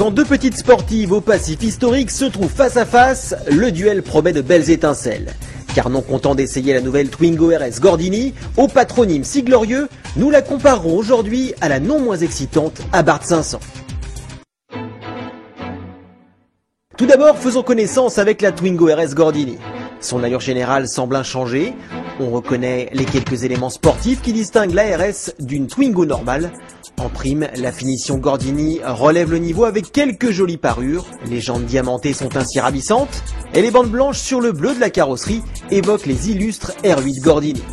Quand deux petites sportives au passif historique se trouvent face à face, le duel promet de belles étincelles. Car non content d'essayer la nouvelle Twingo RS Gordini, au patronyme si glorieux, nous la comparerons aujourd'hui à la non moins excitante Abarth 500. Tout d'abord, faisons connaissance avec la Twingo RS Gordini. Son allure générale semble inchangée. On reconnaît les quelques éléments sportifs qui distinguent la RS d'une Twingo normale. En prime, la finition Gordini relève le niveau avec quelques jolies parures. Les jantes diamantées sont ainsi ravissantes et les bandes blanches sur le bleu de la carrosserie évoquent les illustres R8 Gordini.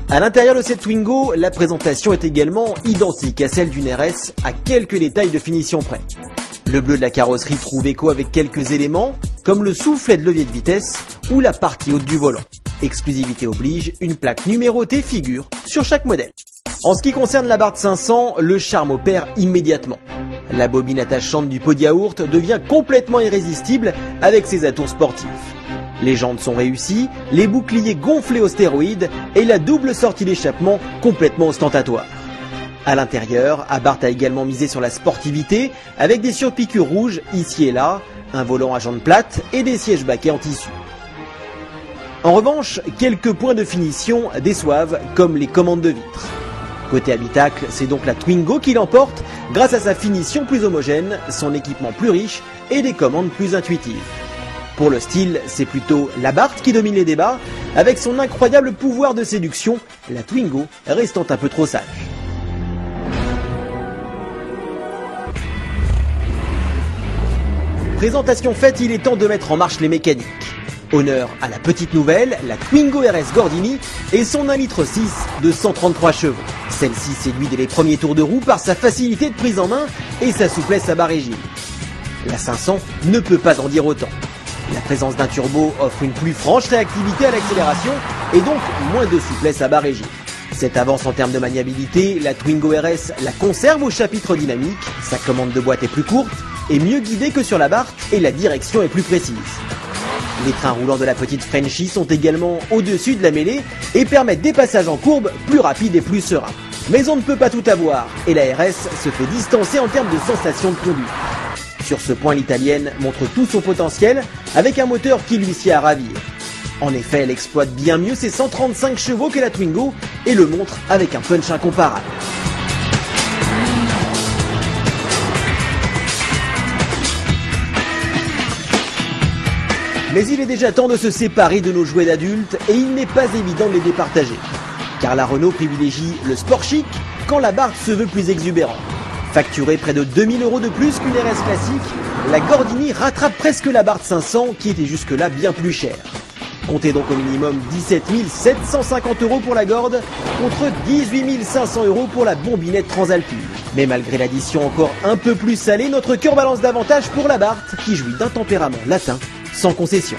À l'intérieur de cette Twingo, la présentation est également identique à celle d'une RS à quelques détails de finition près. Le bleu de la carrosserie trouve écho avec quelques éléments, comme le soufflet de levier de vitesse ou la partie haute du volant. Exclusivité oblige, une plaque numérotée figure sur chaque modèle. En ce qui concerne l'Abarth 500, le charme opère immédiatement. La bobine attachante du pot de yaourt devient complètement irrésistible avec ses atours sportifs. Les jantes sont réussies, les boucliers gonflés aux stéroïdes et la double sortie d'échappement complètement ostentatoire. À l'intérieur, Abarth a également misé sur la sportivité avec des surpiqûres rouges ici et là, un volant à jantes plates et des sièges baquets en tissu. En revanche, quelques points de finition déçoivent comme les commandes de vitres. Côté habitacle, c'est donc la Twingo qui l'emporte grâce à sa finition plus homogène, son équipement plus riche et des commandes plus intuitives. Pour le style, c'est plutôt l'Abarth qui domine les débats, avec son incroyable pouvoir de séduction, la Twingo restant un peu trop sage. Présentation faite, il est temps de mettre en marche les mécaniques. Honneur à la petite nouvelle, la Twingo RS Gordini et son 1,6 litre de 133 chevaux. Celle-ci séduit dès les premiers tours de roue par sa facilité de prise en main et sa souplesse à bas régime. La 500 ne peut pas en dire autant. La présence d'un turbo offre une plus franche réactivité à l'accélération et donc moins de souplesse à bas régime. Cette avance en termes de maniabilité, la Twingo RS la conserve au chapitre dynamique, sa commande de boîte est plus courte et mieux guidée que sur l'Abarth et la direction est plus précise. Les trains roulants de la petite Frenchie sont également au-dessus de la mêlée et permettent des passages en courbe plus rapides et plus sereins. Mais on ne peut pas tout avoir et la RS se fait distancer en termes de sensation de conduite. Sur ce point, l'italienne montre tout son potentiel avec un moteur qui lui sied à ravir. En effet, elle exploite bien mieux ses 135 chevaux que la Twingo et le montre avec un punch incomparable. Mais il est déjà temps de se séparer de nos jouets d'adultes et il n'est pas évident de les départager. Car la Renault privilégie le sport chic quand l'Abarth se veut plus exubérant. Facturée près de 2000 € de plus qu'une RS classique, la Gordini rattrape presque l'Abarth 500 qui était jusque-là bien plus chère. Comptez donc au minimum 17 750 € pour la Gord contre 18 500 € pour la bombinette Transalpine. Mais malgré l'addition encore un peu plus salée, notre cœur balance davantage pour l'Abarth qui jouit d'un tempérament latin sans concession.